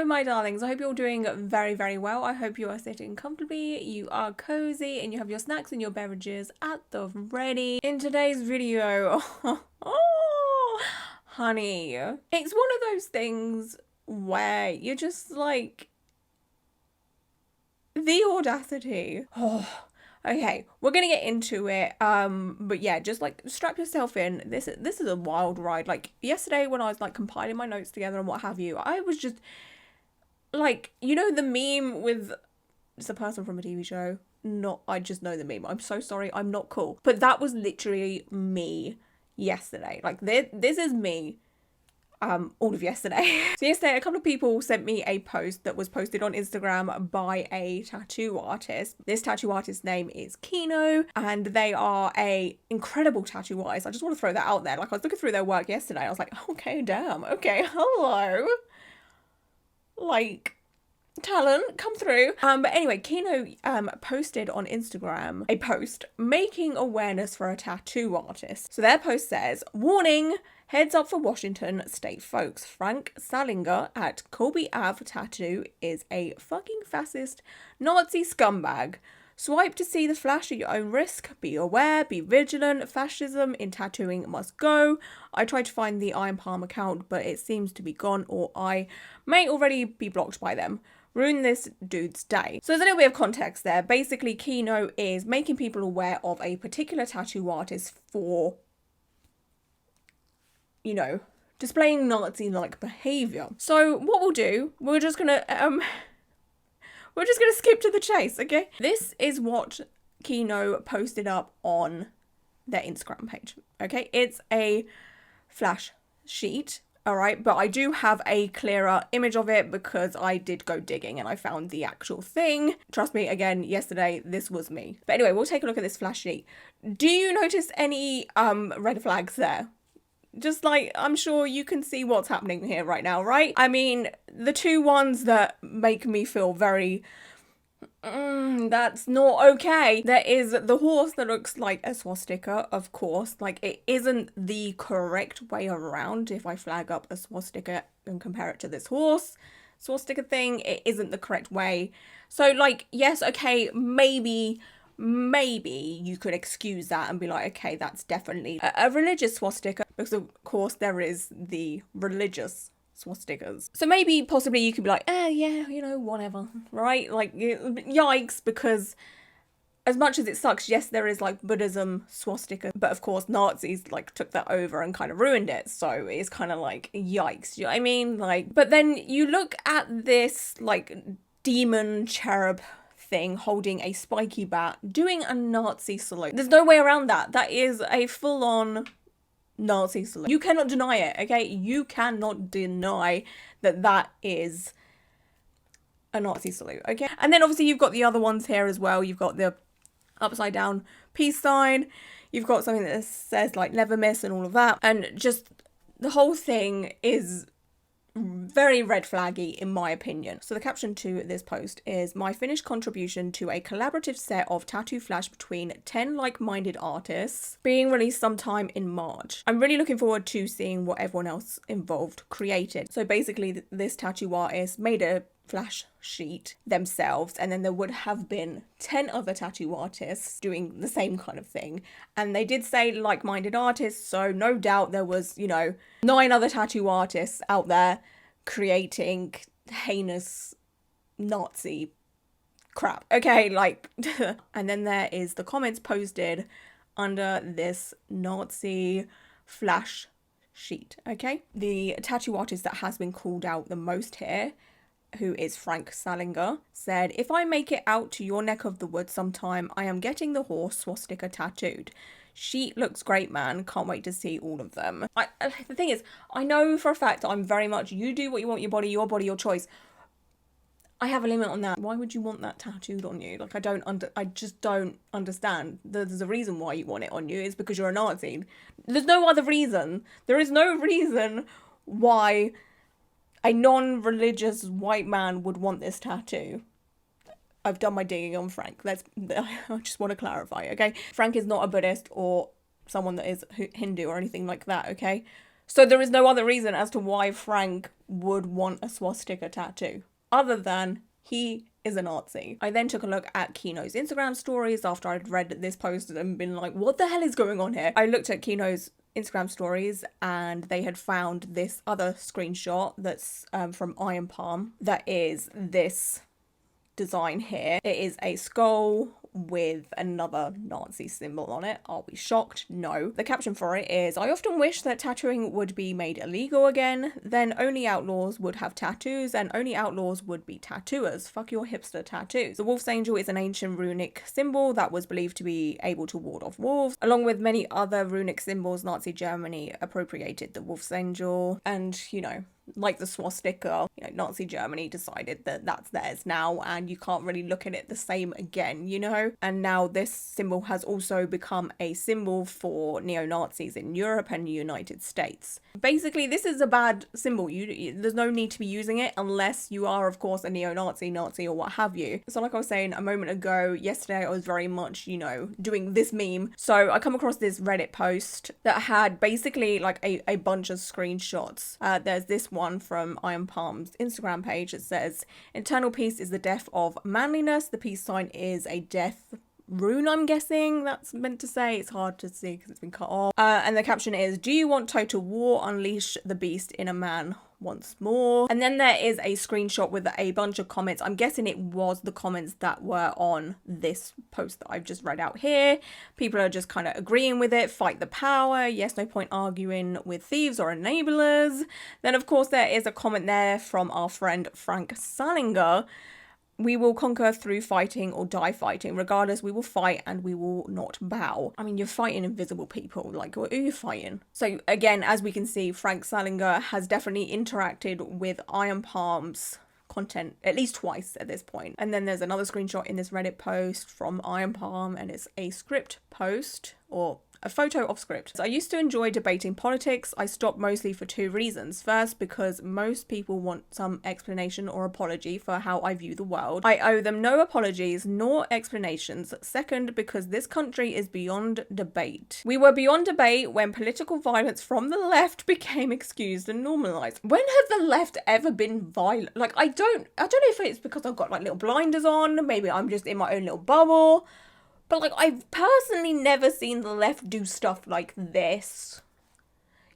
Hello, my darlings. I hope you're doing very, very well. I hope you are sitting comfortably, you are cozy, and you have your snacks and your beverages at the ready. In today's video, oh, honey, it's one of those things where you're just like, the audacity. Oh, okay, we're gonna get into it. But yeah, just like strap yourself in. This is a wild ride. Like yesterday when I was like compiling my notes together and what have you, I was just like, you know, the meme with it's a person from a TV show. I just know the meme. I'm so sorry. I'm not cool. But that was literally me yesterday. Like this is me. All of yesterday. So yesterday, a couple of people sent me a post that was posted on Instagram by a tattoo artist. This tattoo artist's name is Kino, and they are a incredible tattoo artist. I just want to throw that out there. Like, I was looking through their work yesterday. I was like, okay, damn. Okay, hello. Like, talent, come through. But anyway, Kino posted on Instagram a post making awareness for a tattoo artist. So their post says, warning, heads up for Washington state folks. Frank Salinger at Colby Ave Tattoo is a fucking fascist Nazi scumbag. Swipe to see the flash at your own risk. Be aware, be vigilant. Fascism in tattooing must go. I tried to find the Iron Palm account, but it seems to be gone, or I may already be blocked by them. Ruin this dude's day. So there's a little bit of context there. Basically, Kino is making people aware of a particular tattoo artist for, you know, displaying Nazi-like behaviour. So what we'll do, we're just gonna skip to the chase, okay? This is what Kino posted up on their Instagram page, okay? It's a flash sheet, all right? But I do have a clearer image of it because I did go digging and I found the actual thing. Trust me, again, yesterday, this was me. But anyway, we'll take a look at this flash sheet. Do you notice any red flags there? Just like, I'm sure you can see what's happening here right now, right? I mean, the two ones that make me feel very, that's not okay. There is the horse that looks like a swastika, of course. Like, it isn't the correct way around. If I flag up a swastika and compare it to this horse swastika thing, it isn't the correct way. So, like, yes, okay, maybe you could excuse that and be like, okay, that's definitely a religious swastika, because of course there is the religious swastikas. So maybe possibly you could be like, yeah, you know, whatever, right? Like, yikes, because as much as it sucks, yes, there is like Buddhism swastika, but of course Nazis like took that over and kind of ruined it. So it's kind of like, yikes, you know what I mean? Like, but then you look at this like demon cherub thing holding a spiky bat doing a Nazi salute. There's no way around that. That is a full-on Nazi salute. You cannot deny it, okay? You cannot deny that that is a Nazi salute, okay? And then obviously you've got the other ones here as well. You've got the upside down peace sign. You've got something that says like never miss and all of that. And just the whole thing is very red flaggy in my opinion. So the caption to this post is, my finished contribution to a collaborative set of tattoo flash between 10 like-minded artists being released sometime in March. I'm really looking forward to seeing what everyone else involved created. So basically this tattoo artist made a flash sheet themselves, and then there would have been 10 other tattoo artists doing the same kind of thing, and they did say like-minded artists, so no doubt there was, you know, 9 other tattoo artists out there creating heinous Nazi crap, okay? Like and then there is the comments posted under this Nazi flash sheet, okay? The tattoo artist that has been called out the most here, who is Frank Salinger, said, if I make it out to your neck of the woods sometime, I am getting the horse swastika tattooed. Sheet looks great, man. Can't wait to see all of them. The thing is, I know for a fact I'm very much, you do what you want, your body, your choice. I have a limit on that. Why would you want that tattooed on you? Like, I just don't understand. There's a reason why you want it on you. It's because you're a Nazi. There's no other reason. There is no reason why a non-religious white man would want this tattoo. I've done my digging on Frank. I just want to clarify, okay? Frank is not a Buddhist or someone that is Hindu or anything like that, okay? So there is no other reason as to why Frank would want a swastika tattoo, other than he is a Nazi. I then took a look at Kino's Instagram stories after I'd read this post and been like, what the hell is going on here? I looked at Kino's Instagram stories and they had found this other screenshot that's from Iron Palm that is this design here. It is a skull with another Nazi symbol on it. Are we shocked? No. The caption for it is, I often wish that tattooing would be made illegal again, then only outlaws would have tattoos and only outlaws would be tattooers. Fuck your hipster tattoos. The wolf's angel is an ancient runic symbol that was believed to be able to ward off wolves. Along with many other runic symbols, Nazi Germany appropriated the wolf's angel, and you know, like the swastika, you know, Nazi Germany decided that that's theirs now and you can't really look at it the same again, you know? And now this symbol has also become a symbol for neo-Nazis in Europe and the United States. Basically, this is a bad symbol. There's no need to be using it unless you are, of course, a neo-Nazi, Nazi, or what have you. So like I was saying a moment ago, yesterday I was very much, you know, doing this meme. So I come across this Reddit post that had basically like a bunch of screenshots. There's this one from Iron Palm's Instagram page. It says, internal peace is the death of manliness. The peace sign is a death rune, I'm guessing that's meant to say. It's hard to see because it's been cut off. And the caption is, do you want total war? Unleash the beast in a man once more. And then there is a screenshot with a bunch of comments. I'm guessing it was the comments that were on this post that I've just read out here. People are just kind of agreeing with it. Fight the power. Yes, no point arguing with thieves or enablers. Then of course there is a comment there from our friend Frank Salinger. We will conquer through fighting or die fighting. Regardless, we will fight and we will not bow. I mean, you're fighting invisible people. Like, what are you fighting? So again, as we can see, Frank Salinger has definitely interacted with Iron Palm's content at least twice at this point. And then there's another screenshot in this Reddit post from Iron Palm, and it's a script post, or a photo of script. I used to enjoy debating politics. I stopped mostly for two reasons. First, because most people want some explanation or apology for how I view the world. I owe them no apologies nor explanations. Second, because this country is beyond debate. We were beyond debate when political violence from the left became excused and normalized. When have the left ever been violent? Like, I don't know if it's because I've got like little blinders on. Maybe I'm just in my own little bubble. But like, I've personally never seen the left do stuff like this.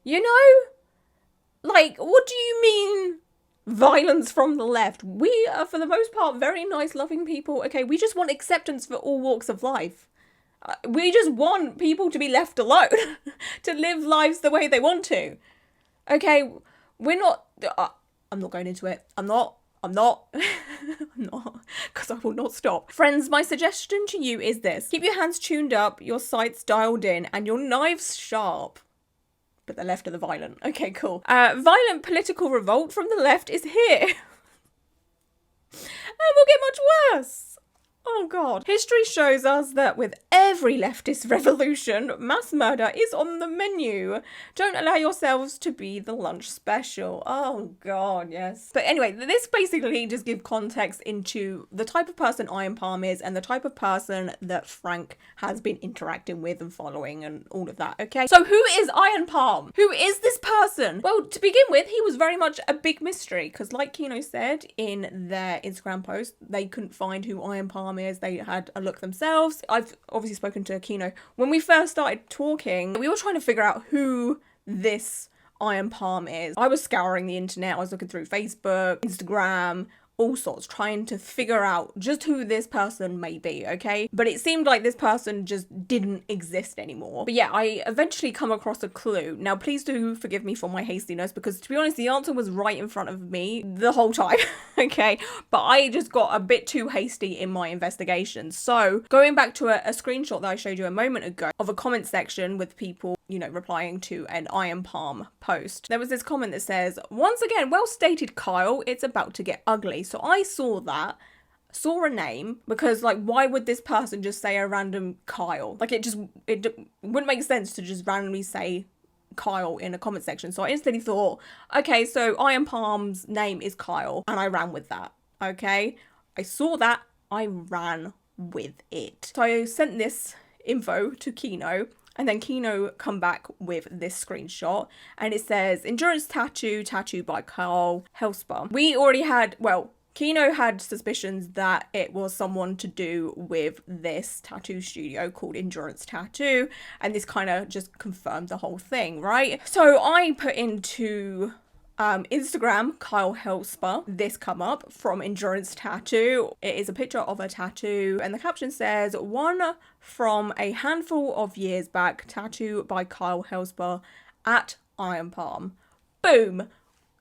You know? Like, what do you mean violence from the left? We are, for the most part, very nice, loving people. Okay, we just want acceptance for all walks of life. We just want people to be left alone. To live lives the way they want to. Okay, we're not... I'm not going into it. I'm not, because I will not stop. Friends, my suggestion to you is this. Keep your hands tuned up, your sights dialed in, and your knives sharp. But the left are the violent. Okay, cool. Violent political revolt from the left is here. And will get much worse. Oh God. History shows us that with every leftist revolution, mass murder is on the menu. Don't allow yourselves to be the lunch special. Oh God, yes. But anyway, this basically just gives context into the type of person Iron Palm is and the type of person that Frank has been interacting with and following and all of that, okay? So who is Iron Palm? Who is this person? Well, to begin with, he was very much a big mystery because like Kino said in their Instagram post, they couldn't find who Iron Palm is. They had a look themselves. I've obviously spoken to Kino. When we first started talking, we were trying to figure out who this Iron Palm is. I was scouring the internet. I was looking through Facebook, Instagram, all sorts, trying to figure out just who this person may be, okay? But it seemed like this person just didn't exist anymore. But yeah, I eventually come across a clue. Now, please do forgive me for my hastiness because, to be honest, the answer was right in front of me the whole time, okay? But I just got a bit too hasty in my investigation. So, going back to a screenshot that I showed you a moment ago of a comment section with people, you know, replying to an Iron Palm post. There was this comment that says, once again, well stated, Kyle, it's about to get ugly. So I saw a name, because like, why would this person just say a random Kyle? Like, it wouldn't make sense to just randomly say Kyle in a comment section. So I instantly thought, okay, so Iron Palm's name is Kyle, and I ran with that, okay? I saw that, I ran with it. So I sent this info to Kino, And then Kino come back with this screenshot, and it says, endurance tattoo, tattooed by Carl Helsper. We already had, well, Kino had suspicions that it was someone to do with this tattoo studio called Endurance Tattoo, and this kind of just confirmed the whole thing, right? So I put into Instagram, Kyle Helsper, this come up from Endurance Tattoo. It is a picture of a tattoo, and the caption says, one from a handful of years back, tattoo by Kyle Helsper at Iron Palm. Boom!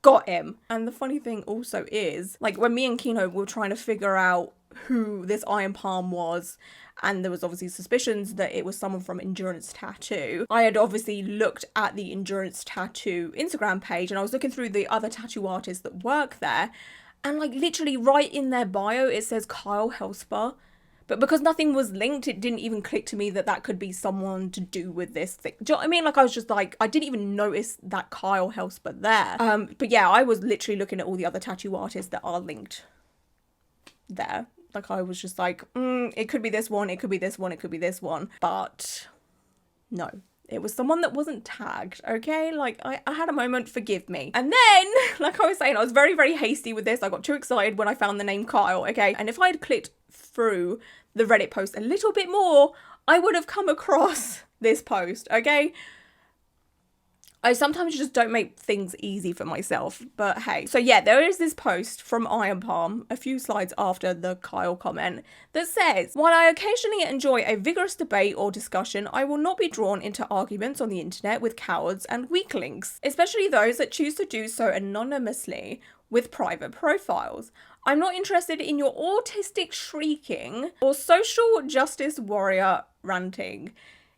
Got him. And the funny thing also is, like, when me and Kino were trying to figure out who this Iron Palm was, and there was obviously suspicions that it was someone from Endurance Tattoo, I had obviously looked at the Endurance Tattoo Instagram page, and I was looking through the other tattoo artists that work there, and like literally right in their bio it says Kyle Helsper. But because nothing was linked, it didn't even click to me that that could be someone to do with this thing. Do you know what I mean? Like, I was just like, I didn't even notice that Kyle Helsper there. But yeah, I was literally looking at all the other tattoo artists that are linked there. Like, I was just like, it could be this one, it could be this one, it could be this one. But no, it was someone that wasn't tagged, okay? Like, I had a moment, forgive me. And then, like I was saying, I was very, very hasty with this. I got too excited when I found the name Kyle, okay? And if I had clicked through the Reddit post a little bit more, I would have come across this post, okay? I sometimes just don't make things easy for myself, but hey. So yeah, there is this post from Iron Palm a few slides after the Kyle comment that says, while I occasionally enjoy a vigorous debate or discussion, I will not be drawn into arguments on the internet with cowards and weaklings, especially those that choose to do so anonymously with private profiles. I'm not interested in your autistic shrieking or social justice warrior ranting.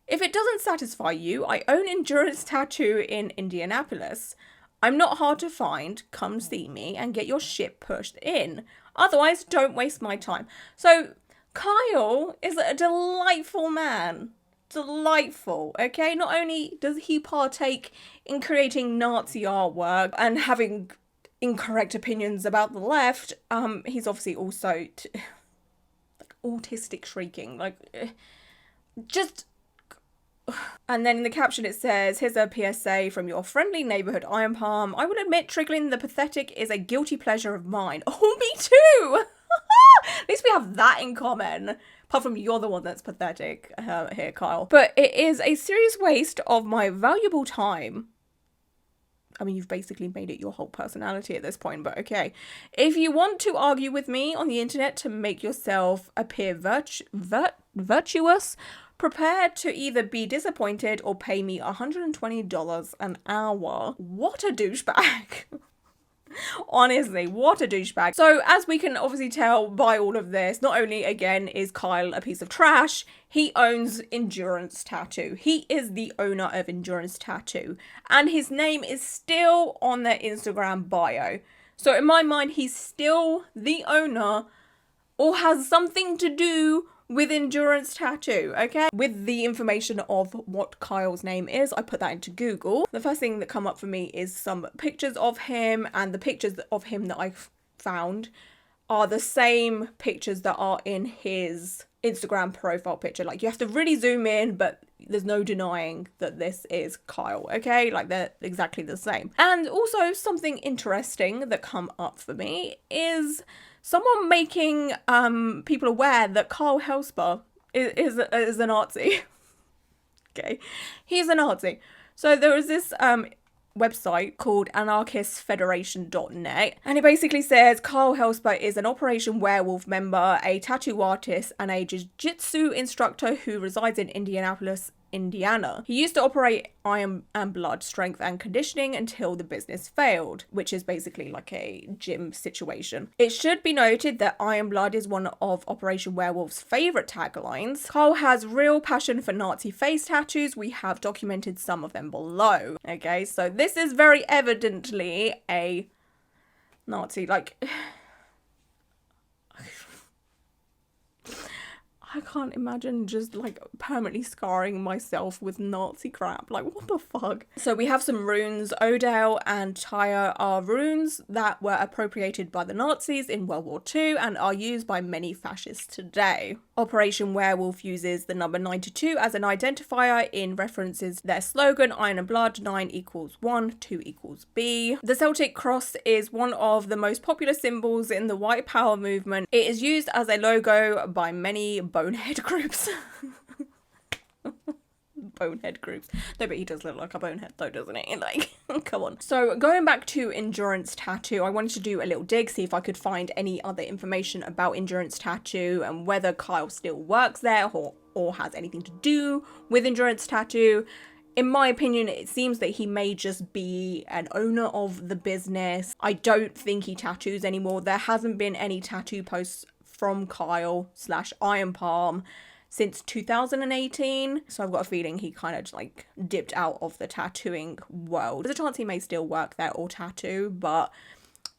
If it doesn't satisfy you, I own Endurance Tattoo in Indianapolis. I'm not hard to find. Come see me and get your shit pushed in. Otherwise, don't waste my time. So, Kyle is a delightful man. Delightful, okay? Not only does he partake in creating Nazi artwork and having incorrect opinions about the left, he's obviously also like autistic shrieking, like just. And then in the caption it says, here's a PSA from your friendly neighborhood Iron Palm. I would admit triggering the pathetic is a guilty pleasure of mine. Oh, me too. At least we have that in common. Apart from you're the one that's pathetic here, Kyle. But it is a serious waste of my valuable time. I mean, you've basically made it your whole personality at this point, but okay. If you want to argue with me on the internet to make yourself appear virtuous, prepare to either be disappointed or pay me $120 an hour. What a douchebag. Honestly, what a douchebag. So as we can obviously tell by all of this, not only again is Kyle a piece of trash, he owns Endurance Tattoo. He is the owner of Endurance Tattoo, and his name is still on their Instagram bio. So in my mind, he's still the owner or has something to do with Endurance Tattoo, okay? With the information of what Kyle's name is, I put that into Google. The first thing that come up for me is some pictures of him, and the pictures of him that I found are the same pictures that are in his Instagram profile picture. Like, you have to really zoom in, but there's no denying that this is Kyle, okay? Like, they're exactly the same. And also something interesting that come up for me is someone making people aware that Kyle Helsper is a Nazi. Okay, he's a Nazi. So there was this website called anarchistfederation.net, and it basically says Kyle Helsper is an Operation Werewolf member, a tattoo artist, and a jiu-jitsu instructor who resides in Indianapolis, Indiana. He used to operate Iron and Blood strength and conditioning until the business failed, which is basically like a gym situation. It should be noted that Iron Blood is one of Operation Werewolf's favorite taglines. Kyle has real passion for Nazi face tattoos. We have documented some of them below. Okay, so this is very evidently a Nazi, like I can't imagine just like permanently scarring myself with Nazi crap. Like, what the fuck? So we have some runes. Odell and Tyre are runes that were appropriated by the Nazis in World War II and are used by many fascists today. Operation Werewolf uses the number 92 as an identifier in references their slogan, Iron and Blood, 9 equals 1, 2 equals B. The Celtic cross is one of the most popular symbols in the white power movement. It is used as a logo by many bonehead groups. Bonehead groups. No, but he does look like a bonehead though, doesn't he? Like, come on. So going back to Endurance Tattoo, I wanted to do a little dig, see if I could find any other information about Endurance Tattoo and whether Kyle still works there or has anything to do with Endurance Tattoo. In my opinion, it seems that he may just be an owner of the business. I don't think he tattoos anymore. There hasn't been any tattoo posts from Kyle / Iron Palm since 2018. So I've got a feeling he kind of just like dipped out of the tattooing world. There's a chance he may still work there or tattoo, but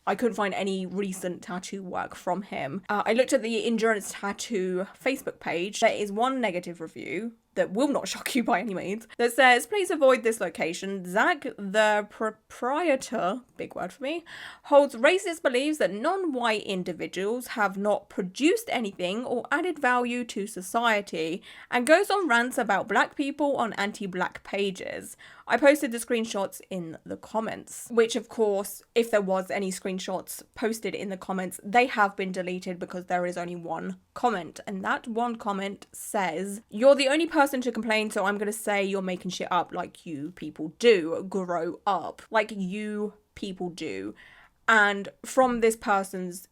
I couldn't find any recent tattoo work from him. I looked at the Endurance Tattoo Facebook page. There is one negative review that will not shock you by any means, that says, please avoid this location. Zach, the proprietor, big word for me, holds racist beliefs that non-white individuals have not produced anything or added value to society, and goes on rants about black people on anti-black pages. I posted the screenshots in the comments, which of course, if there was any screenshots posted in the comments, they have been deleted because there is only one comment. And that one comment says, you're the only person to complain, so I'm going to say you're making shit up like you people do. Grow up. Like you people do. And from this person's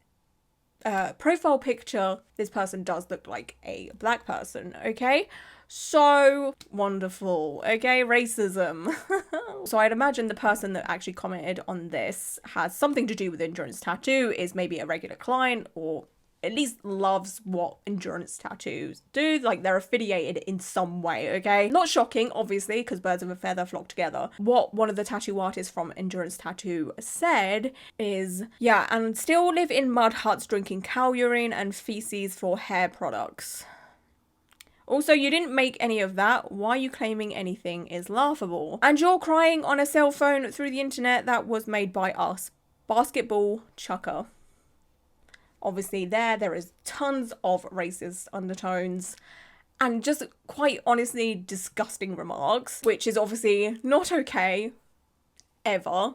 profile picture, this person does look like a black person, okay? So wonderful, okay? Racism. So I'd imagine the person that actually commented on this has something to do with Endurance Tattoo, is maybe a regular client, or at least loves what Endurance Tattoos do. Like, they're affiliated in some way, okay? Not shocking, obviously, because birds of a feather flock together. What one of the tattoo artists from Endurance Tattoo said is, yeah, and still live in mud huts drinking cow urine and feces for hair products. Also, you didn't make any of that. Why are you claiming anything is laughable? And you're crying on a cell phone through the internet that was made by us. Basketball chucker. Obviously there is tons of racist undertones and just quite honestly disgusting remarks, which is obviously not okay ever.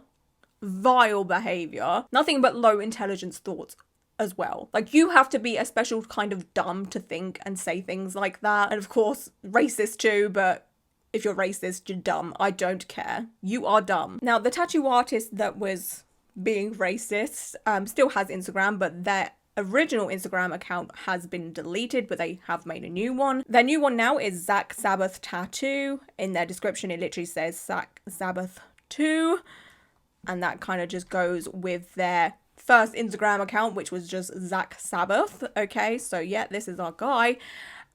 Vile behaviour. Nothing but low intelligence thoughts as well. Like, you have to be a special kind of dumb to think and say things like that. And of course, racist too, but if you're racist, you're dumb. I don't care. You are dumb. Now, the tattoo artist that was being racist still has Instagram, but their original Instagram account has been deleted, but they have made a new one. Their new one now is Zach Sabbath Tattoo. In their description, it literally says Zach Sabbath 2, and that kind of just goes with their first Instagram account, which was just Zach Sabbath. Okay, so yeah, this is our guy.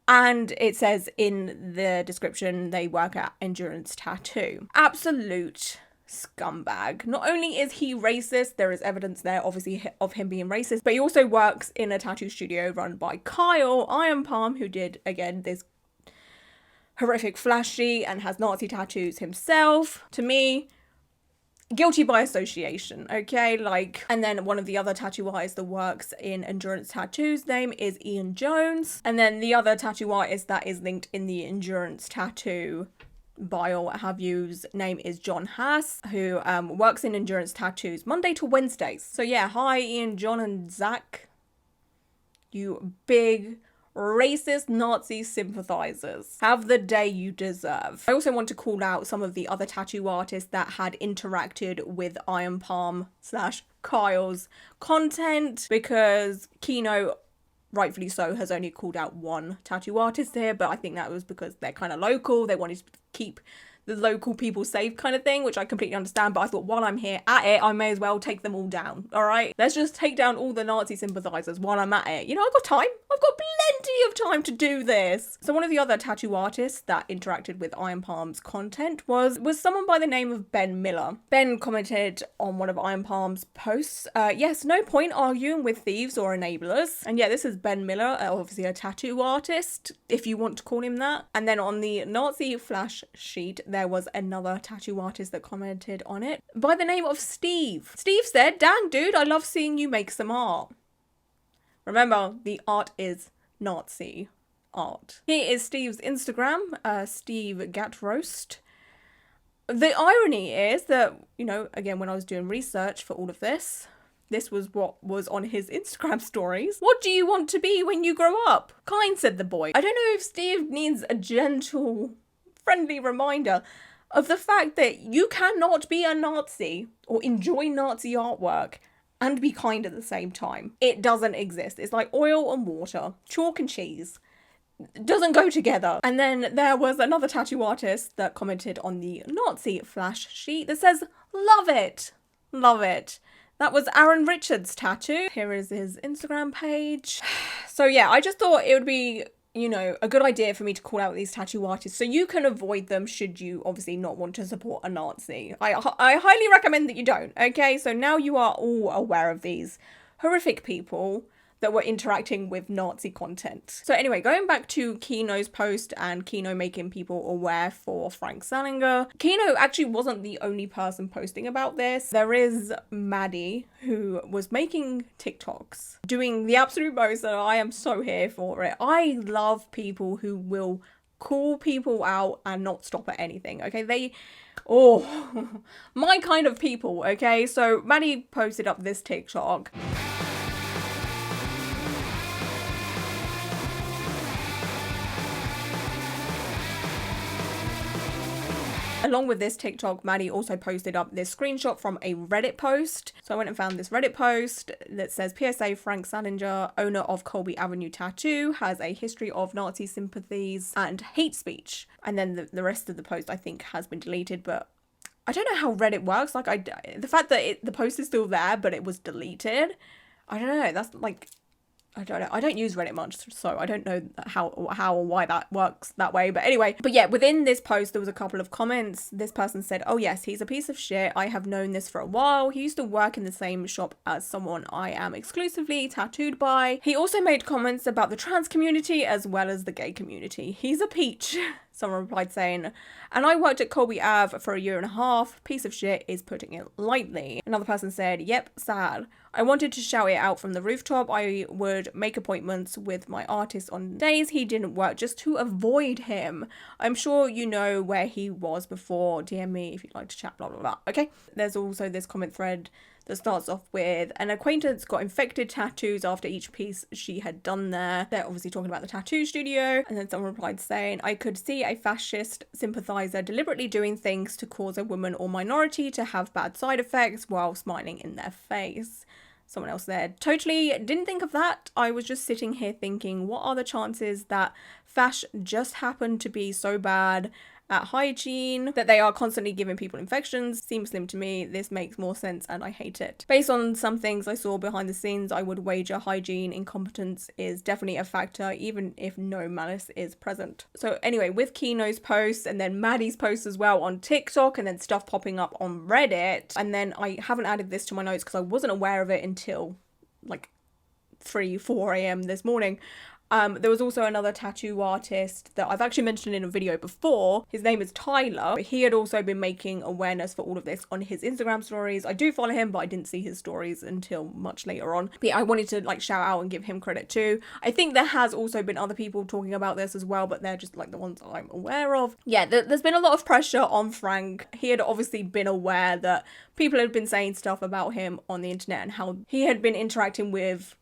And it says in the description they work at Endurance Tattoo. Absolute scumbag. Not only is he racist, there is evidence there obviously of him being racist, but he also works in a tattoo studio run by Kyle Iron Palm, who did, again, this horrific flashy and has Nazi tattoos himself. To me, guilty by association, okay? Like, and then one of the other tattoo artists that works in Endurance Tattoo's name is Ian Jones. And then the other tattoo artist that is linked in the Endurance Tattoo bio, what have you's name is John Haas, who works in Endurance Tattoos Monday to Wednesdays. So yeah, hi Ian, John and Zach, you big racist Nazi sympathizers. Have the day you deserve. I also want to call out some of the other tattoo artists that had interacted with Iron Palm / Kyle's content, because Kino, rightfully so, has only called out one tattoo artist here, but I think that was because they're kind of local. They wanted to keep the local people safe kind of thing, which I completely understand. But I thought, while I'm here at it, I may as well take them all down. All right, let's just take down all the Nazi sympathizers while I'm at it. You know, I've got time. I've got plenty of time to do this. So one of the other tattoo artists that interacted with Iron Palm's content was someone by the name of Ben Miller. Ben commented on one of Iron Palm's posts, yes, no point arguing with thieves or enablers. And yeah, this is Ben Miller, obviously a tattoo artist, if you want to call him that. And then on the Nazi flash sheet, there was another tattoo artist that commented on it by the name of Steve. Steve said, "Dang, dude, I love seeing you make some art." Remember, the art is Nazi art. Here is Steve's Instagram, Steve Gatroast. The irony is that, you know, again, when I was doing research for all of this, this was what was on his Instagram stories. "What do you want to be when you grow up?" Kind, said the boy. I don't know if Steve needs a gentle, friendly reminder of the fact that you cannot be a Nazi or enjoy Nazi artwork and be kind at the same time. It doesn't exist. It's like oil and water, chalk and cheese. It doesn't go together. And then there was another tattoo artist that commented on the Nazi flash sheet that says, "Love it. Love it." That was Aaron Richards' tattoo. Here is his Instagram page. So yeah, I just thought it would be, you know, a good idea for me to call out these tattoo artists so you can avoid them should you obviously not want to support a Nazi. I highly recommend that you don't, okay? So now you are all aware of these horrific people that were interacting with Nazi content. So anyway, going back to Kino's post and Kino making people aware for Frank Salinger, Kino actually wasn't the only person posting about this. There is Maddie, who was making TikToks, doing the absolute most, and I am so here for it. I love people who will call people out and not stop at anything, okay? My kind of people, okay? So Maddie posted up this TikTok. Along with this TikTok, Maddie also posted up this screenshot from a Reddit post. So I went and found this Reddit post that says, "PSA, Frank Salinger, owner of Colby Avenue Tattoo, has a history of Nazi sympathies and hate speech." And then the rest of the post, I think, has been deleted, but I don't know how Reddit works. Like, the fact that the post is still there, but it was deleted, I don't know. That's like, I don't know. I don't use Reddit much, so I don't know how or why that works that way. But anyway, within this post, there was a couple of comments. This person said, "Oh yes, he's a piece of shit. I have known this for a while. He used to work in the same shop as someone I am exclusively tattooed by. He also made comments about the trans community as well as the gay community. He's a peach." Someone replied saying, "And I worked at Colby Ave for a year and a half. Piece of shit is putting it lightly." Another person said, "Yep, sad. I wanted to shout it out from the rooftop. I would make appointments with my artist on days he didn't work just to avoid him. I'm sure you know where he was before. DM me if you'd like to chat, blah, blah, blah." Okay. There's also this comment thread that starts off with, "An acquaintance got infected tattoos after each piece she had done there." They're obviously talking about the tattoo studio. And then someone replied saying, "I could see a fascist sympathizer deliberately doing things to cause a woman or minority to have bad side effects while smiling in their face." Someone else said, "Totally didn't think of that. I was just sitting here thinking, what are the chances that fash just happened to be so bad at hygiene that they are constantly giving people infections? Seems slim to me. This makes more sense and I hate it. Based on some things I saw behind the scenes, I would wager hygiene incompetence is definitely a factor, even if no malice is present." So anyway, with Kino's posts and then Maddie's posts as well on TikTok and then stuff popping up on Reddit, and then I haven't added this to my notes because I wasn't aware of it until like 4 a.m. this morning. There was also another tattoo artist that I've actually mentioned in a video before. His name is Tyler. He had also been making awareness for all of this on his Instagram stories. I do follow him, but I didn't see his stories until much later on. But yeah, I wanted to like shout out and give him credit too. I think there has also been other people talking about this as well, but they're just like the ones that I'm aware of. Yeah, there's been a lot of pressure on Frank. He had obviously been aware that people had been saying stuff about him on the internet and how he had been interacting with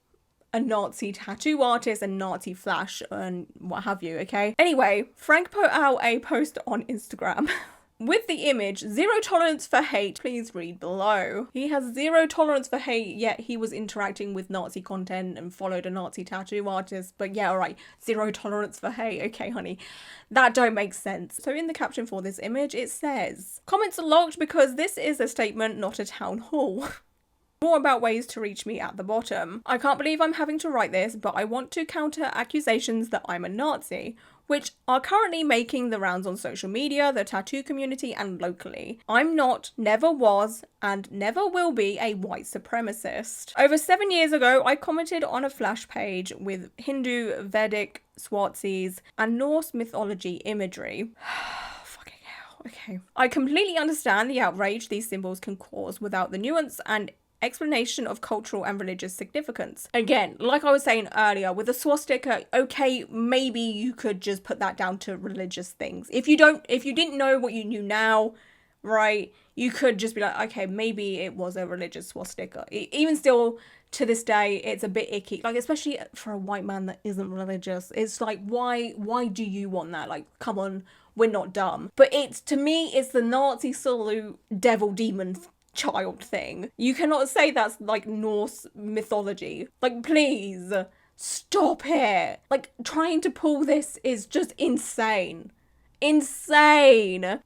a Nazi tattoo artist and Nazi flash and what have you, okay? Anyway, Frank put out a post on Instagram with the image, 0 tolerance for hate, please read below. He has 0 tolerance for hate, yet he was interacting with Nazi content and followed a Nazi tattoo artist. But yeah, alright, 0 tolerance for hate. Okay, honey, that don't make sense. So in the caption for this image, it says, comments are locked because this is a statement, not a town hall. More about ways to reach me at the bottom. I can't believe I'm having to write this, but I want to counter accusations that I'm a Nazi, which are currently making the rounds on social media, the tattoo community, and locally. I'm not, never was, and never will be a white supremacist. Over 7 years ago, I commented on a flash page with Hindu, Vedic, Swastikas, and Norse mythology imagery. Fucking hell, okay. I completely understand the outrage these symbols can cause without the nuance and explanation of cultural and religious significance. Again, like I was saying earlier, with a swastika, okay, maybe you could just put that down to religious things. If you didn't know what you knew now, right, you could just be like, okay, maybe it was a religious swastika. Even still, to this day, it's a bit icky. Like, especially for a white man that isn't religious, it's like, why do you want that? Like, come on, we're not dumb. But to me, it's the Nazi salute devil demon child thing. You cannot say that's like Norse mythology. Like, please stop it. Like, trying to pull this is just insane. Insane.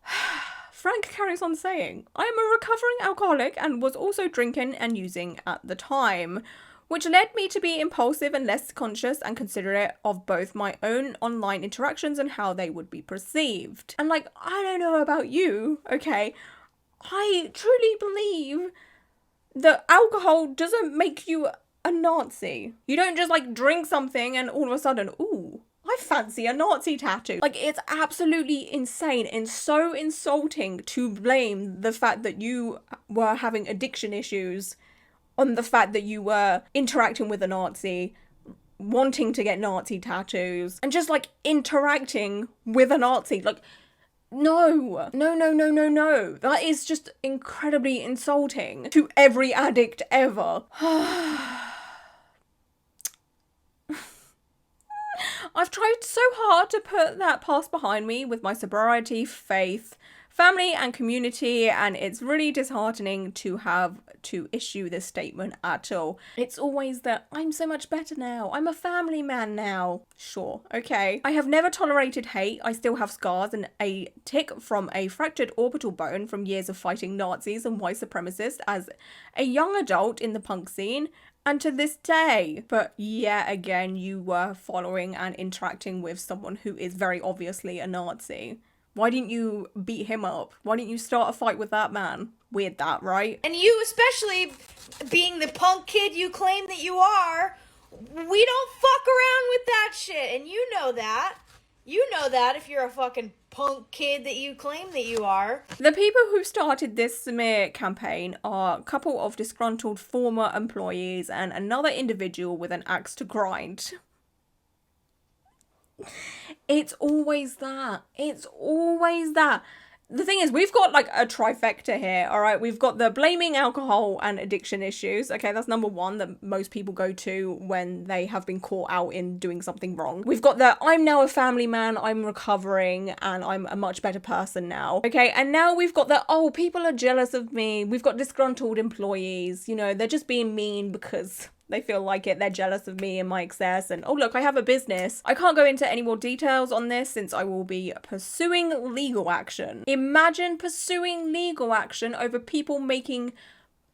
Frank carries on saying, I am a recovering alcoholic and was also drinking and using at the time, which led me to be impulsive and less conscious and considerate of both my own online interactions and how they would be perceived. And like, I don't know about you, okay, I truly believe that alcohol doesn't make you a Nazi. You don't just like drink something and all of a sudden, ooh, I fancy a Nazi tattoo. Like, it's absolutely insane and so insulting to blame the fact that you were having addiction issues on the fact that you were interacting with a Nazi, wanting to get Nazi tattoos, and just like interacting with a Nazi. Like, no. That is just incredibly insulting to every addict ever. I've tried so hard to put that past behind me with my sobriety, faith, family, and community, and it's really disheartening to have to issue this statement at all. It's always that I'm so much better now. I'm a family man now. Sure, okay. I have never tolerated hate. I still have scars and a tick from a fractured orbital bone from years of fighting Nazis and white supremacists as a young adult in the punk scene. And to this day. But yeah, again, you were following and interacting with someone who is very obviously a Nazi. Why didn't you beat him up? Why didn't you start a fight with that man? Weird that, right? And you especially, being the punk kid you claim that you are, we don't fuck around with that shit. And you know that. You know that if you're a fucking punk kid that you claim that you are. The people who started this smear campaign are a couple of disgruntled former employees and another individual with an axe to grind. It's always that. It's always that. The thing is, we've got like a trifecta here, all right? We've got the blaming alcohol and addiction issues. Okay, that's number one that most people go to when they have been caught out in doing something wrong. We've got the I'm now a family man, I'm recovering, and I'm a much better person now. Okay, and now we've got the, oh, people are jealous of me. We've got disgruntled employees. You know, they're just being mean because they feel like it. They're jealous of me and my excess. And, oh, look, I have a business. I can't go into any more details on this since I will be pursuing legal action. Imagine pursuing legal action over people making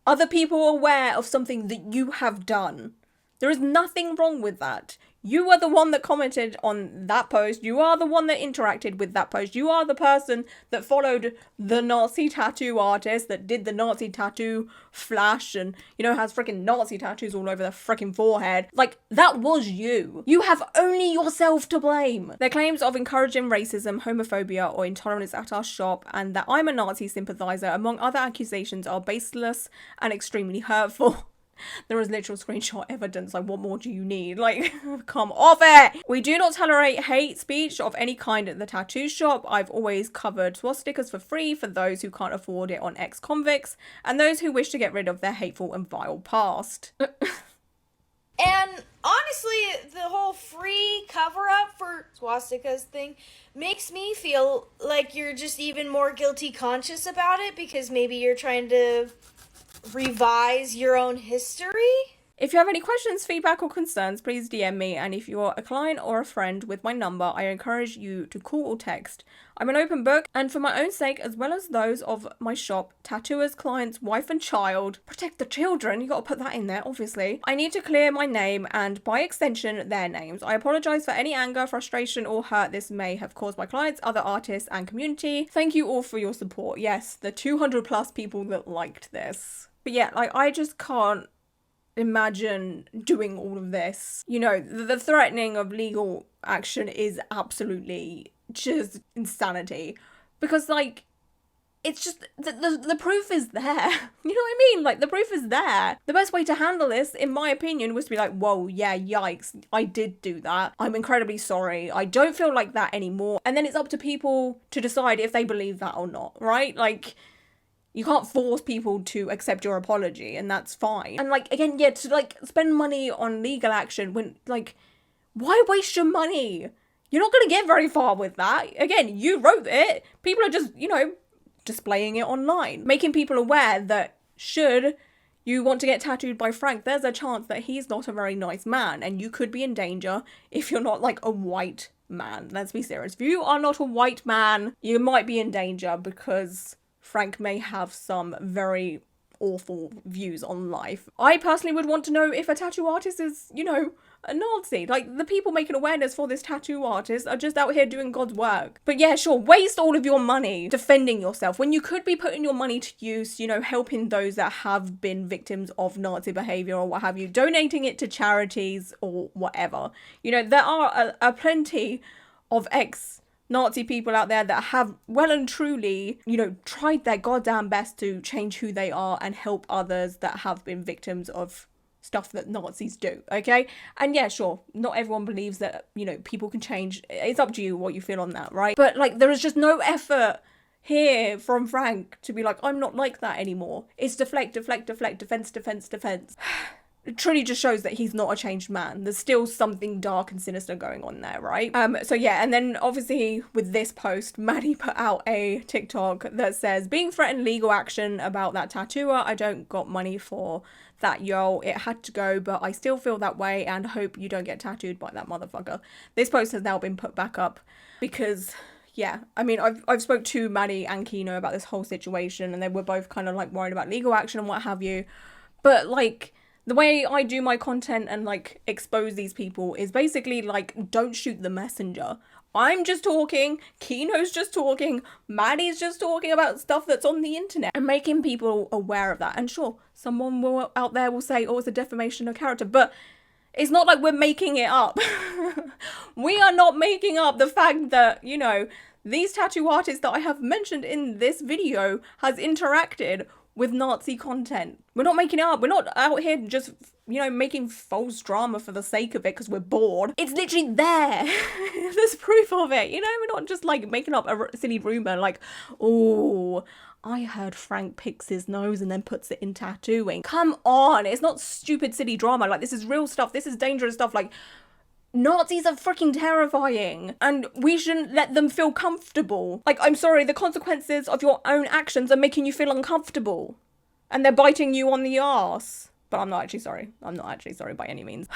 other people aware of something that you have done. There is nothing wrong with that. You are the one that commented on that post. You are the one that interacted with that post. You are the person that followed the Nazi tattoo artist that did the Nazi tattoo flash and, you know, has freaking Nazi tattoos all over their freaking forehead. Like, that was you. You have only yourself to blame. Their claims of encouraging racism, homophobia, or intolerance at our shop, and that I'm a Nazi sympathizer, among other accusations, are baseless and extremely hurtful. There is literal screenshot evidence. Like, what more do you need? Like, come off it! We do not tolerate hate speech of any kind at the tattoo shop. I've always covered swastikas for free for those who can't afford it on ex-convicts and those who wish to get rid of their hateful and vile past. And honestly, the whole free cover-up for swastika's thing makes me feel like you're just even more guilty conscious about it because maybe you're trying to revise your own history? If you have any questions, feedback, or concerns, please DM me, and if you're a client or a friend with my number, I encourage you to call or text. I'm an open book, and for my own sake, as well as those of my shop, tattooers, clients, wife and child, protect the children, you gotta put that in there, obviously, I need to clear my name, and by extension, their names. I apologise for any anger, frustration, or hurt this may have caused my clients, other artists, and community. Thank you all for your support. Yes, the 200 plus people that liked this. But yeah, like, I just can't imagine doing all of this. You know, the threatening of legal action is absolutely just insanity. Because, like, it's just, the proof is there. You know what I mean? Like, the proof is there. The best way to handle this, in my opinion, was to be like, whoa, yeah, yikes, I did do that. I'm incredibly sorry. I don't feel like that anymore. And then it's up to people to decide if they believe that or not, right? Like, you can't force people to accept your apology, and that's fine. And, like, again, yeah, to, like, spend money on legal action when, like, why waste your money? You're not gonna get very far with that. Again, you wrote it. People are just, you know, displaying it online. Making people aware that should you want to get tattooed by Frank, there's a chance that he's not a very nice man, and you could be in danger if you're not, like, a white man. Let's be serious. If you are not a white man, you might be in danger because Frank may have some very awful views on life. I personally would want to know if a tattoo artist is, you know, a Nazi. Like, the people making awareness for this tattoo artist are just out here doing God's work. But yeah, sure, waste all of your money defending yourself when you could be putting your money to use, you know, helping those that have been victims of Nazi behaviour or what have you, donating it to charities or whatever. You know, there are a plenty of Nazi people out there that have well and truly, you know, tried their goddamn best to change who they are and help others that have been victims of stuff that Nazis do, okay? And yeah, sure, not everyone believes that, you know, people can change. It's up to you what you feel on that, right? But, like, there is just no effort here from Frank to be like, I'm not like that anymore. It's deflect, defense. It truly just shows that he's not a changed man. There's still something dark and sinister going on there, right? So yeah, and then obviously with this post, Maddie put out a TikTok that says, being threatened legal action about that tattooer. I don't got money for that, yo. It had to go, but I still feel that way and hope you don't get tattooed by that motherfucker. This post has now been put back up because, yeah, I mean, I've spoke to Maddie and Kino about this whole situation, and they were both kind of like worried about legal action and what have you. But, like, the way I do my content and, like, expose these people is basically, like, don't shoot the messenger. I'm just talking, Kino's just talking, Maddie's just talking about stuff that's on the internet and making people aware of that. And sure, someone out there will say, oh, it's a defamation of character, but it's not like we're making it up. We are not making up the fact that, you know, these tattoo artists that I have mentioned in this video has interacted with Nazi content. We're not making it up. We're not out here just, you know, making false drama for the sake of it because we're bored. It's literally there. There's proof of it, you know? We're not just, like, making up a silly rumour like, oh, I heard Frank picks his nose and then puts it in tattooing. Come on, it's not stupid silly drama. Like, this is real stuff. This is dangerous stuff. Like, Nazis are freaking terrifying, and we shouldn't let them feel comfortable. Like, I'm sorry, the consequences of your own actions are making you feel uncomfortable, and they're biting you on the arse. But I'm not actually sorry. I'm not actually sorry by any means.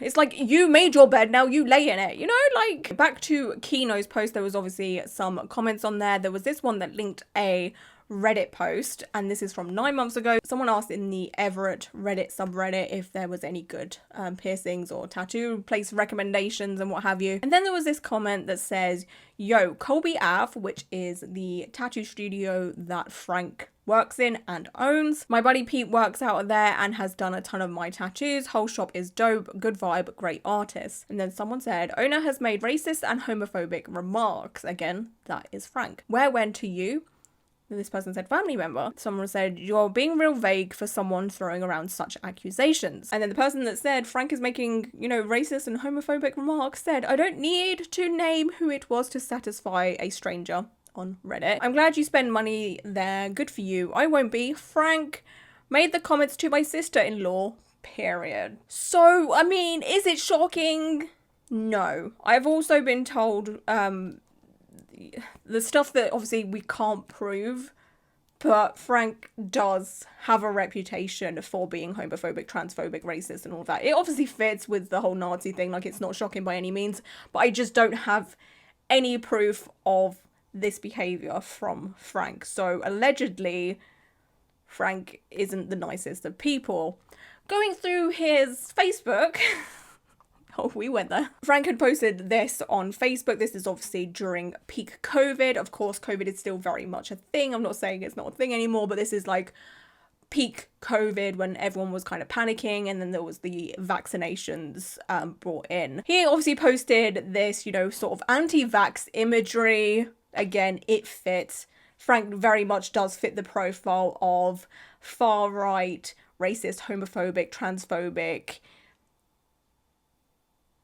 It's like, you made your bed, now you lay in it, you know? Like, back to Kino's post, there was obviously some comments on there. There was this one that linked a Reddit post, and this is from 9 months ago. Someone asked in the Everett Reddit subreddit if there was any good piercings or tattoo place recommendations and what have you. And then there was this comment that says, yo, Colby Ave, which is the tattoo studio that Frank works in and owns. My buddy Pete works out there and has done a ton of my tattoos. Whole shop is dope, good vibe, great artist. And then someone said, owner has made racist and homophobic remarks. Again, that is Frank. Where went to you? This person said family member. Someone said, you're being real vague for someone throwing around such accusations. And then the person that said Frank is making, you know, racist and homophobic remarks said, I don't need to name who it was to satisfy a stranger on Reddit. I'm glad you spend money there. Good for you. I won't be. Frank made the comments to my sister-in-law, period. So, I mean, is it shocking? No. I've also been told the stuff that obviously we can't prove, but Frank does have a reputation for being homophobic, transphobic, racist, and all that. It obviously fits with the whole Nazi thing, like it's not shocking by any means, but I just don't have any proof of this behavior from Frank. So allegedly, Frank isn't the nicest of people. Going through his Facebook... Oh, we went there. Frank had posted this on Facebook. This is obviously during peak COVID. Of course, COVID is still very much a thing. I'm not saying it's not a thing anymore, but this is like peak COVID when everyone was kind of panicking, and then there was the vaccinations brought in. He obviously posted this, you know, sort of anti-vax imagery. Again, it fits. Frank very much does fit the profile of far-right, racist, homophobic, transphobic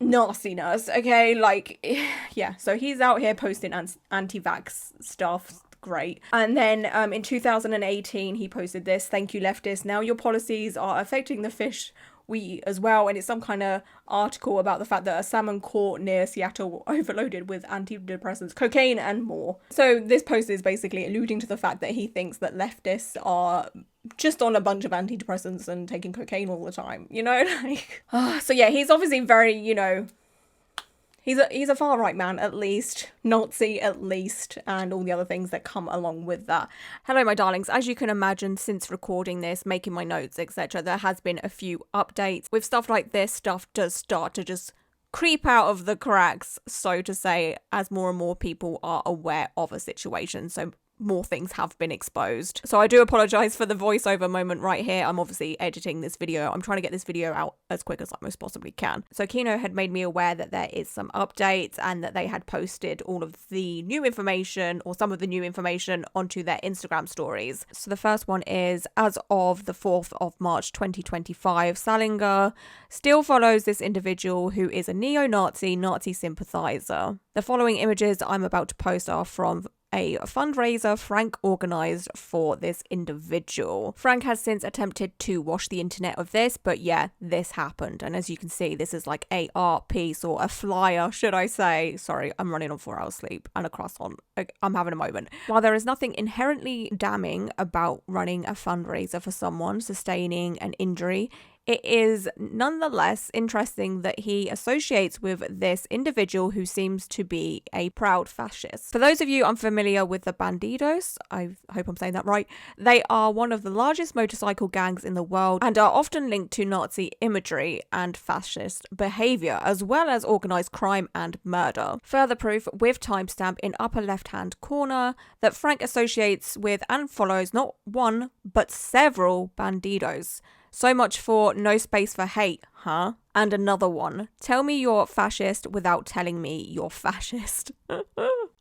nastiness, okay? Like, yeah, so he's out here posting anti-vax stuff. Great. And then in 2018 he posted this: "Thank you, leftists. Now your policies are affecting the fish we eat as well." And it's some kind of article about the fact that a salmon caught near Seattle overloaded with antidepressants, cocaine, and more. So this post is basically alluding to the fact that he thinks that leftists are just on a bunch of antidepressants and taking cocaine all the time, you know? Like, so yeah, he's obviously very, you know, he's a far right man, at least, Nazi at least, and all the other things that come along with that. Hello, my darlings. As you can imagine, since recording this, making my notes, etc., there has been a few updates. With stuff like this, stuff does start to just creep out of the cracks, so to say, as more and more people are aware of a situation. So more things have been exposed. So I do apologize for the voiceover moment right here. I'm obviously editing this video. I'm trying to get this video out as quick as I most possibly can. So Kino had made me aware that there is some updates and that they had posted all of the new information, or some of the new information, onto their Instagram stories. So the first one is, as of the 4th of March 2025, Salinger still follows this individual who is a neo-Nazi, Nazi sympathizer. The following images I'm about to post are from a fundraiser Frank organised for this individual. Frank has since attempted to wash the internet of this, but yeah, this happened. And as you can see, this is like a art piece, or a flyer, should I say. Sorry, I'm running on 4 hours sleep and a croissant. I'm having a moment. While there is nothing inherently damning about running a fundraiser for someone sustaining an injury, it is nonetheless interesting that he associates with this individual who seems to be a proud fascist. For those of you unfamiliar with the Bandidos, I hope I'm saying that right, they are one of the largest motorcycle gangs in the world and are often linked to Nazi imagery and fascist behaviour, as well as organised crime and murder. Further proof with timestamp in upper left-hand corner that Frank associates with and follows not one, but several Bandidos. So much for no space for hate, huh? And another one. Tell me you're fascist without telling me you're fascist.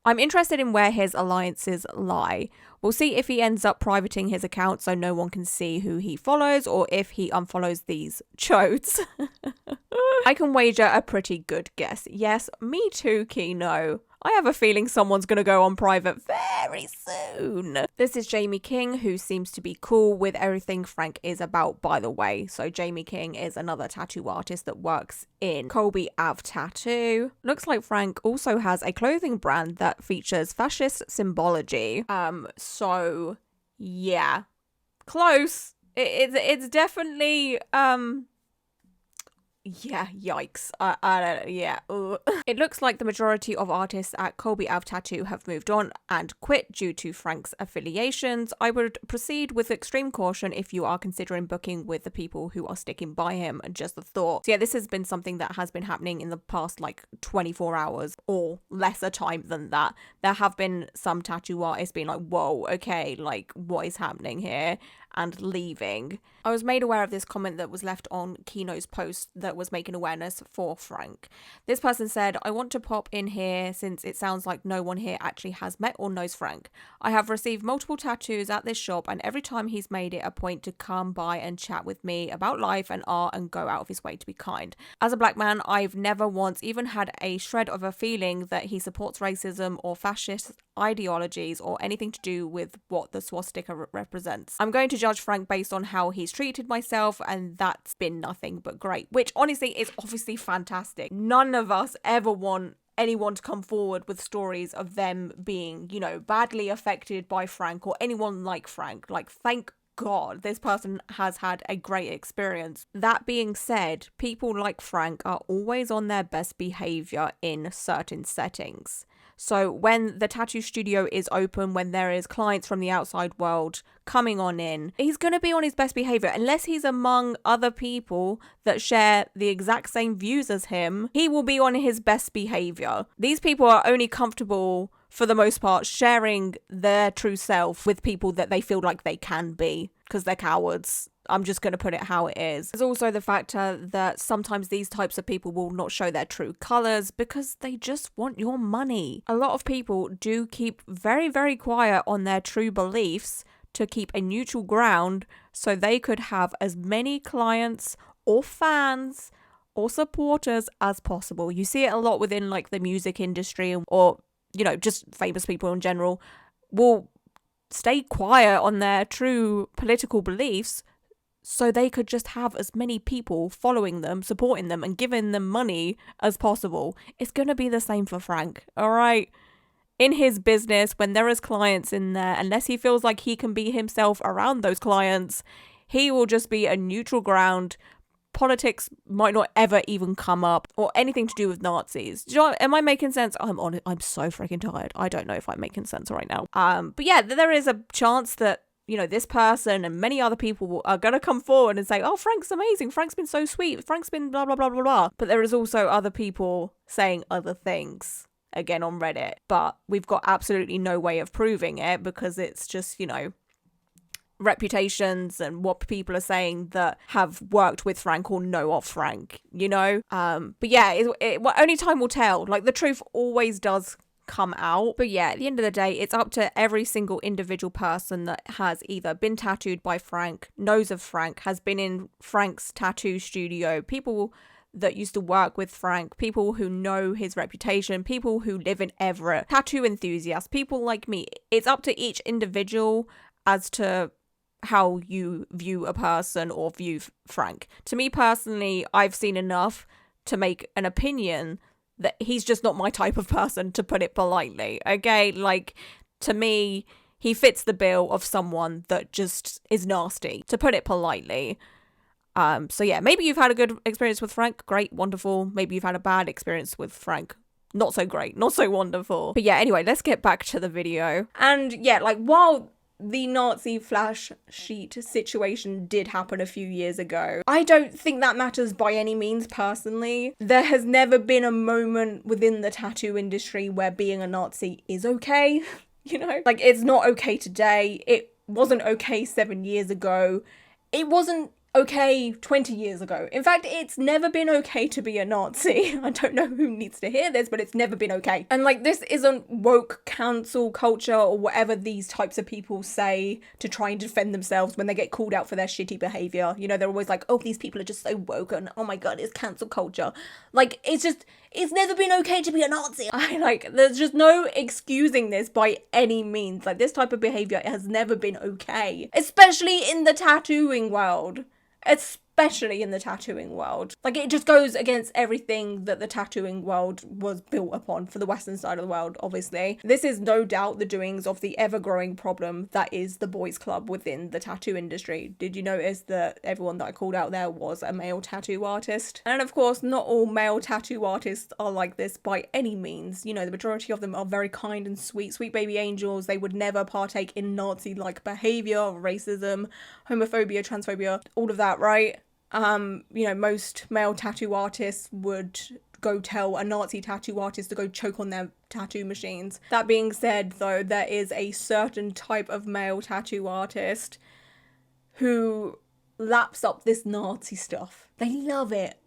I'm interested in where his alliances lie. We'll see if he ends up privating his account so no one can see who he follows, or if he unfollows these chodes. I can wager a pretty good guess. Yes, me too, Kino. I have a feeling someone's going to go on private very soon. This is Jamie King, who seems to be cool with everything Frank is about, by the way. So Jamie King is another tattoo artist that works in Colby Ave Tattoo. Looks like Frank also has a clothing brand that features fascist symbology. So yeah, close. It's definitely yeah, yikes. Yeah. It looks like the majority of artists at Colby Ave Tattoo have moved on and quit due to Frank's affiliations. I would proceed with extreme caution if you are considering booking with the people who are sticking by him. Just a thought. So yeah, this has been something that has been happening in the past like 24 hours or lesser time than that. There have been some tattoo artists being like, whoa, okay, like what is happening here? And leaving. I was made aware of this comment that was left on Kino's post that was making awareness for Frank. This person said, I want to pop in here since it sounds like no one here actually has met or knows Frank. I have received multiple tattoos at this shop, and every time he's made it a point to come by and chat with me about life and art and go out of his way to be kind. As a black man, I've never once even had a shred of a feeling that he supports racism or fascist ideologies or anything to do with what the swastika represents. I'm going to judge Frank based on how he's treated myself, and that's been nothing but great, which honestly is obviously fantastic. None of us ever want anyone to come forward with stories of them being, you know, badly affected by Frank or anyone like Frank. Like, thank God this person has had a great experience. That being said, people like Frank are always on their best behavior in certain settings. So when the tattoo studio is open, when there is clients from the outside world coming on in, he's going to be on his best behavior. Unless he's among other people that share the exact same views as him, he will be on his best behavior. These people are only comfortable, for the most part, sharing their true self with people that they feel like they can be, because they're cowards. I'm just going to put it how it is. There's also the factor that sometimes these types of people will not show their true colours because they just want your money. A lot of people do keep very, very quiet on their true beliefs to keep a neutral ground so they could have as many clients or fans or supporters as possible. You see it a lot within like the music industry, or, you know, just famous people in general will stay quiet on their true political beliefs so they could just have as many people following them, supporting them, and giving them money as possible. It's going to be the same for Frank, all right? In his business, when there is clients in there, unless he feels like he can be himself around those clients, he will just be a neutral ground. Politics might not ever even come up, or anything to do with Nazis. Do you know, am I making sense? I'm so freaking tired. I don't know if I'm making sense right now. But yeah, there is a chance that, you know, this person and many other people are going to come forward and say, oh, Frank's amazing. Frank's been so sweet. Frank's been blah, blah, blah, blah, blah. But there is also other people saying other things, again, on Reddit. But we've got absolutely no way of proving it because it's just, you know, reputations and what people are saying that have worked with Frank or know of Frank, you know? But yeah, only time will tell. Like, the truth always does come out. But yeah, at the end of the day, it's up to every single individual person that has either been tattooed by Frank, knows of Frank, has been in Frank's tattoo studio, people that used to work with Frank, people who know his reputation, people who live in Everett, tattoo enthusiasts, people like me. It's up to each individual as to how you view a person or view Frank. To me personally, I've seen enough to make an opinion that he's just not my type of person, to put it politely. Okay, like, to me, he fits the bill of someone that just is nasty, to put it politely. So yeah, maybe you've had a good experience with Frank. Great, wonderful. Maybe you've had a bad experience with Frank. Not so great, not so wonderful. But yeah, anyway, let's get back to the video. And yeah, like, while the Nazi flash sheet situation did happen a few years ago, I don't think that matters by any means personally. There has never been a moment within the tattoo industry where being a Nazi is okay, you know? Like, it's not okay today. It wasn't okay 7 years ago. It wasn't okay 20 years ago. In fact, it's never been okay to be a Nazi. I don't know who needs to hear this, but it's never been okay. And like, this isn't woke cancel culture or whatever these types of people say to try and defend themselves when they get called out for their shitty behavior. You know, they're always like, oh, these people are just so woke and oh my God, it's cancel culture. Like, it's never been okay to be a Nazi. There's just no excusing this by any means. Like, this type of behavior has never been okay, especially in the tattooing world. Especially in the tattooing world. Like, it just goes against everything that the tattooing world was built upon for the Western side of the world, obviously. This is no doubt the doings of the ever-growing problem that is the boys club within the tattoo industry. Did you notice that everyone that I called out there was a male tattoo artist? And of course, not all male tattoo artists are like this by any means. You know, the majority of them are very kind and sweet baby angels. They would never partake in Nazi-like behavior, racism, homophobia, transphobia, all of that, right? You know, most male tattoo artists would go tell a Nazi tattoo artist to go choke on their tattoo machines. That being said, though, there is a certain type of male tattoo artist who laps up this Nazi stuff. They love it.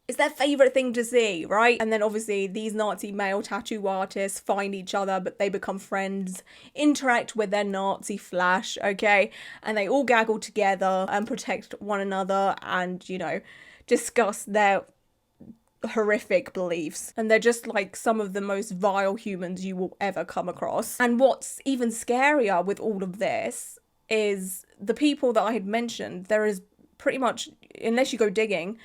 It's their favourite thing to see, right? And then obviously these Nazi male tattoo artists find each other, but they become friends, interact with their Nazi flash, okay? And they all gaggle together and protect one another and, you know, discuss their horrific beliefs, and they're just like some of the most vile humans you will ever come across. And what's even scarier with all of this is the people that I had mentioned, there is pretty much, unless you go digging,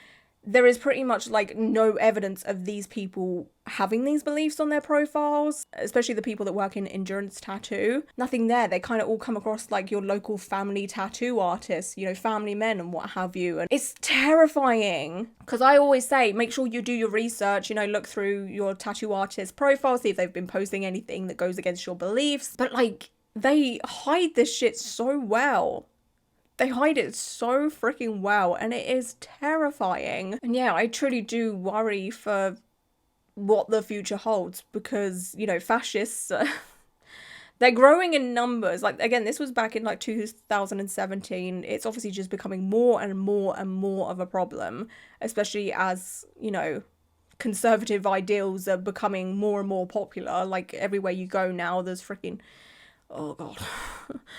there is pretty much like no evidence of these people having these beliefs on their profiles, especially the people that work in endurance tattoo. Nothing there. They kind of all come across like your local family tattoo artists, you know, family men and what have you. And it's terrifying, because I always say, make sure you do your research, you know, look through your tattoo artist profile, see if they've been posting anything that goes against your beliefs. But like, they hide this shit so well. They hide it so freaking well, and it is terrifying. And yeah, I truly do worry for what the future holds, because, you know, fascists, they're growing in numbers. Like, again, this was back in like 2017. It's obviously just becoming more and more and more of a problem, especially as, you know, conservative ideals are becoming more and more popular. Like, everywhere you go now, there's freaking... oh god.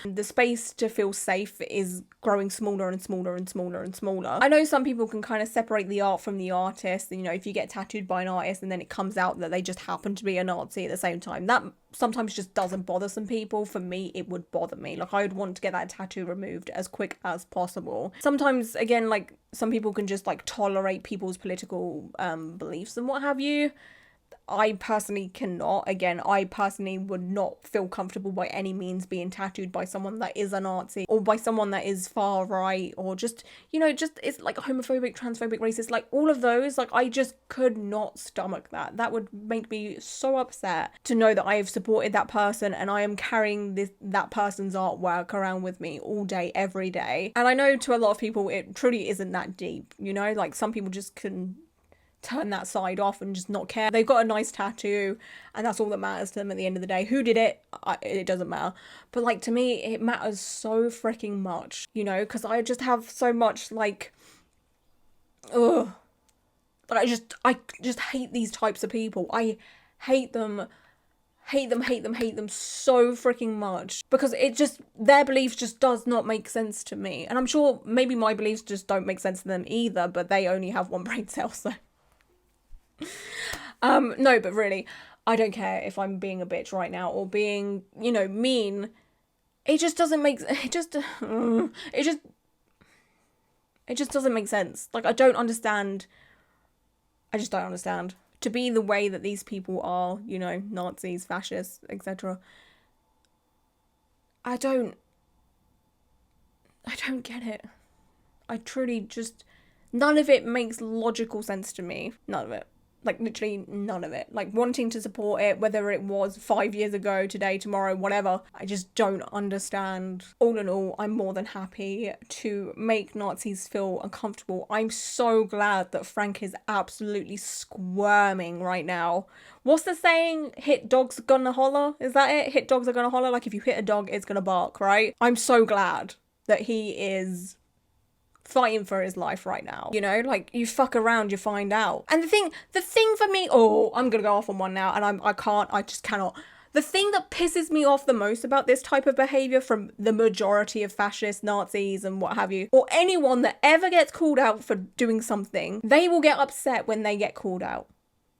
The space to feel safe is growing smaller and smaller and smaller and smaller. I know some people can kind of separate the art from the artist. You know, if you get tattooed by an artist and then it comes out that they just happen to be a Nazi at the same time, that sometimes just doesn't bother some people. For me, it would bother me. Like, I would want to get that tattoo removed as quick as possible. Sometimes, again, like, some people can just like tolerate people's political beliefs and what have you. I personally cannot. Again, I personally would not feel comfortable by any means being tattooed by someone that is a Nazi, or by someone that is far right, or just, you know, just is like homophobic, transphobic, racist, like all of those. Like, I just could not stomach that. That would make me so upset to know that I have supported that person and I am carrying that person's artwork around with me all day, every day. And I know to a lot of people it truly isn't that deep, you know, like some people just can turn that side off and just not care. They've got a nice tattoo and that's all that matters to them at the end of the day. Who did it? It doesn't matter. But like, to me, it matters so freaking much, you know, because I just have so much like, ugh. Like, I just hate these types of people. I hate them so freaking much, because it just, their beliefs just does not make sense to me. And I'm sure maybe my beliefs just don't make sense to them either, but they only have one brain cell, so... no, but really, I don't care if I'm being a bitch right now or being, you know, mean. It just doesn't make, it just doesn't make sense. Like, I just don't understand to be the way that these people are, you know, Nazis, fascists, etc. I don't get it. I truly just, none of it makes logical sense to me. None of it. Like, literally none of it. Like, wanting to support it, whether it was 5 years ago, today, tomorrow, whatever, I just don't understand. All in all, I'm more than happy to make Nazis feel uncomfortable. I'm so glad that Frank is absolutely squirming right now. What's the saying? Hit dogs gonna holler? Is that it? Hit dogs are gonna holler? Like, if you hit a dog, it's gonna bark, right? I'm so glad that he is fighting for his life right now, you know, like, you fuck around, you find out. And the thing for me, oh, I'm gonna go off on one now, and I just cannot. The thing that pisses me off the most about this type of behavior from the majority of fascists, Nazis, and what have you, or anyone that ever gets called out for doing something, they will get upset when they get called out.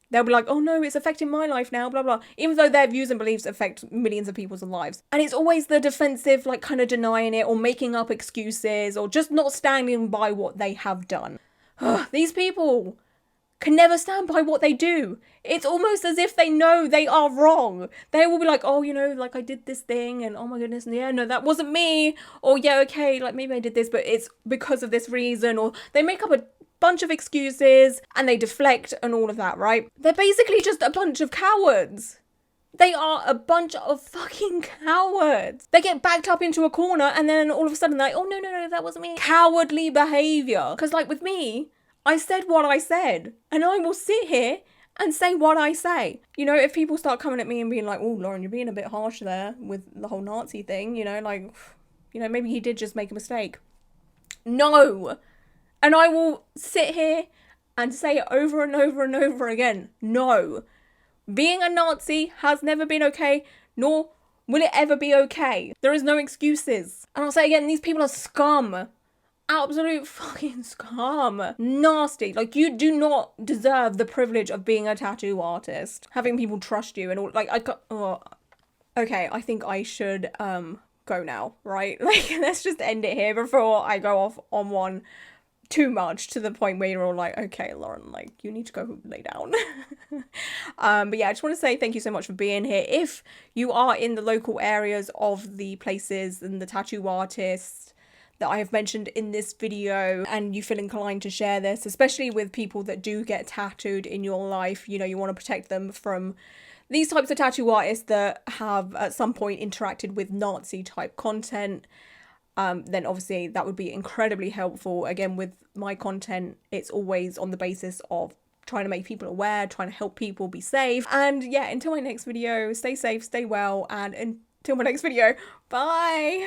They'll be like, oh no, it's affecting my life now, blah, blah. Even though their views and beliefs affect millions of people's lives. And it's always the defensive, like, kind of denying it or making up excuses or just not standing by what they have done. These people can never stand by what they do. It's almost as if they know they are wrong. They will be like, oh, you know, like, I did this thing and oh my goodness, and yeah, no, that wasn't me. Or yeah, okay, like, maybe I did this, but it's because of this reason. Or they make up a bunch of excuses and they deflect and all of that, right? They're basically just a bunch of cowards. They are a bunch of fucking cowards. They get backed up into a corner and then all of a sudden they're like, oh no, that wasn't me. Cowardly behaviour. Because like with me, I said what I said and I will sit here and say what I say. You know, if people start coming at me and being like, oh, Lauren, you're being a bit harsh there with the whole Nazi thing, you know, like, you know, maybe he did just make a mistake. No. And I will sit here and say it over and over and over again. No. Being a Nazi has never been okay, nor will it ever be okay. There is no excuses. And I'll say again, these people are scum. absolute fucking scum. Nasty. Like, you do not deserve the privilege of being a tattoo artist. Having people trust you and all, like, I got, oh. Okay, I think I should, go now, right? Like, let's just end it here before I go off on one too much to the point where you're all like, okay, Lauren, like, you need to go lay down. But yeah, I just want to say thank you so much for being here. If you are in the local areas of the places and the tattoo artists that I have mentioned in this video, and you feel inclined to share this, especially with people that do get tattooed in your life, you know, you want to protect them from these types of tattoo artists that have at some point interacted with Nazi type content, then obviously that would be incredibly helpful. Again, with my content, it's always on the basis of trying to make people aware, trying to help people be safe. And yeah, until my next video, stay safe, stay well, and until my next video, bye!